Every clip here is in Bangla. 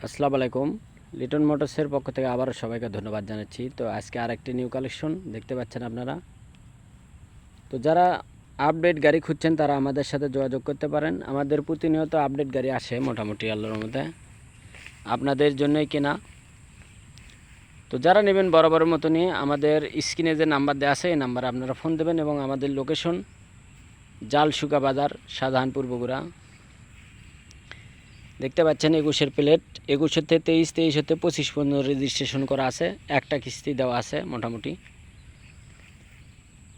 আসসালামু আলাইকুম। লিটন মোটরসের পক্ষ থেকে আবারও সবাইকে ধন্যবাদ জানাচ্ছি। তো আজকে আরেকটি নিউ কালেকশন দেখতে পাচ্ছেন আপনারা। তো যারা আপডেট গাড়ি খুঁজছেন তারা আমাদের সাথে যোগাযোগ করতে পারেন। আমাদের প্রতিনিয়ত আপডেট গাড়ি আসে মোটামুটি আল্লাহর মধ্যে, আপনাদের জন্যই কেনা। তো যারা নেবেন বরাবরের মতনই আমাদের স্ক্রিনে যে নাম্বার দেওয়া আছে এই নাম্বারে আপনারা ফোন দেবেন এবং আমাদের লোকেশন জালশুকা বাজার, শাহজাহানপুর, বগুড়া। দেখতে পাচ্ছেন 21-এর প্লেট, 21 হতে 23, 23 হতে 25 পর্যন্ত রেজিস্ট্রেশন করা আছে, একটা কিস্তি দেওয়া আছে মোটামুটি।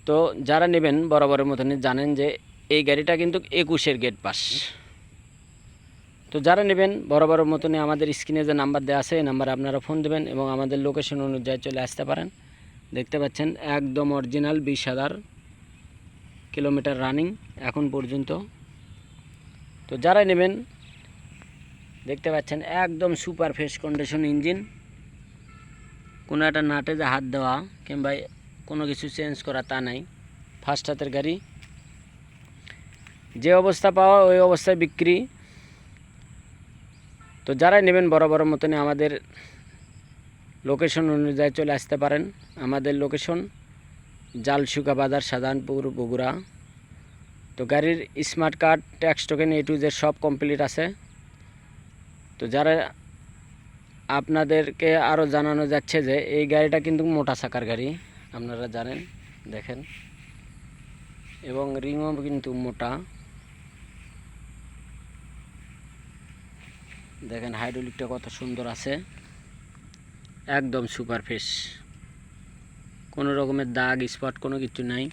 তো যারা নেবেন বরাবরের মতনই জানেন যে এই গাড়িটা কিন্তু 21-এর গেট পাস। তো যারা নেবেন বরাবরের মতনই আমাদের স্ক্রিনে যে নাম্বার দেওয়া আছে এই নাম্বারে আপনারা ফোন দেবেন এবং আমাদের লোকেশন অনুযায়ী চলে আসতে পারেন। দেখতে পাচ্ছেন একদম অরিজিনাল 20,000 কিলোমিটার রানিং এখন পর্যন্ত। তো যারা নেবেন দেখতে পাচ্ছেন একদম সুপার ফ্রেশ কন্ডিশন ইঞ্জিন, কোনো একটা নাটে যে হাত দেওয়া কিংবা কোনো কিছু চেঞ্জ করা তা নাই। ফার্স্ট হাতের গাড়ি, যে অবস্থা পাওয়া ওই অবস্থায় বিক্রি। তো যারাই নেবেন বরাবরের মতনই আমাদের লোকেশন অনুযায়ী চলে আসতে পারেন। আমাদের লোকেশন জালশুকা বাজার, শাহজাহানপুর, বগুড়া। তো গাড়ির smart card, tax token A to Z সব কমপ্লিট আছে। তো যারা আপনাদেরকে আরও জানানো যাচ্ছে যে এই গাড়িটা কিন্তু মোটা চাকার গাড়ি, আপনারা জানেন, দেখেন, এবং রিংও কিন্তু মোটা। দেখেন হাইড্রোলিকটা কত সুন্দর আছে, একদম সুপার ফ্রেশ, কোনো রকমের দাগ স্পট কোনো কিছু নাই।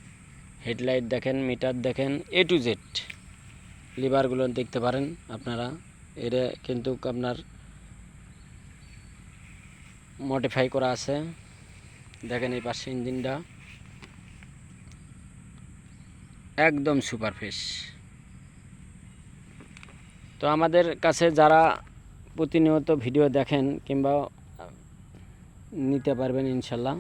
হেডলাইট দেখেন, মিটার দেখেন, A to Z লিভারগুলো দেখতে পারেন আপনারা। এটা কিন্তু আপনার মডিফাই করা আছে। দেখেন এই পাশে ইঞ্জিনটা একদম সুপার ফ্রেশ। তো আমাদের কাছে যারা প্রতিনিয়ত ভিডিও দেখেন কিংবা নিতে পারবেন ইনশাল্লাহ।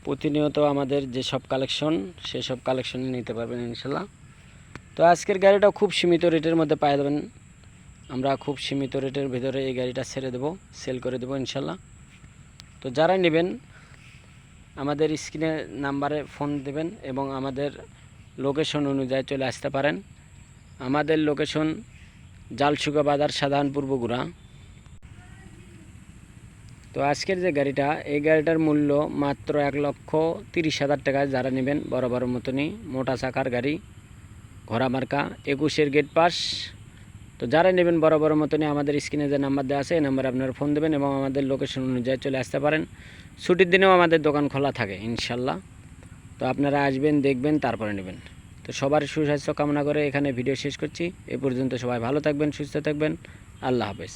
প্রতিনিয়ত আমাদের যেসব কালেকশন সেসব কালেকশনই নিতে পারবেন ইনশাল্লাহ। তো আজকের গাড়িটা খুব সীমিত রেটের মধ্যে পাই যাবেন। আমরা খুব সীমিত রেটের ভিতরে এই গাড়িটা ছেড়ে দেবো, সেল করে দেবো ইনশাল্লাহ। তো যারাই নেবেন আমাদের স্ক্রিনে নাম্বারে ফোন দেবেন এবং আমাদের লোকেশন অনুযায়ী চলে আসতে পারেন। আমাদের লোকেশন জালশুকা বাজার, শাহজাহানপুর, বগুড়া। তো আজকের যে গাড়িটা, এই গাড়িটার মূল্য মাত্র 1,30,000 টাকায়। যারা নেবেন বরাবরের মতনই মোটা চাকার গাড়ি, ঘোড়া মার্কা, 21-এর গেট পাস। তো যারা নেবেন বরাবরের মতনই আমাদের স্ক্রিনে যে নাম্বার দেওয়া আছে এই নাম্বারে আপনারা ফোন দেবেন এবং আমাদের লোকেশন অনুযায়ী চলে আসতে পারেন। ছুটির দিনেও আমাদের দোকান খোলা থাকে ইনশাল্লাহ। তো আপনারা আসবেন, দেখবেন, তারপরে নেবেন। তো সবার সুস্বাস্থ্য কামনা করে এখানে ভিডিও শেষ করছি। এ পর্যন্ত সবাই ভালো থাকবেন, সুস্থ থাকবেন। আল্লাহ হাফেজ।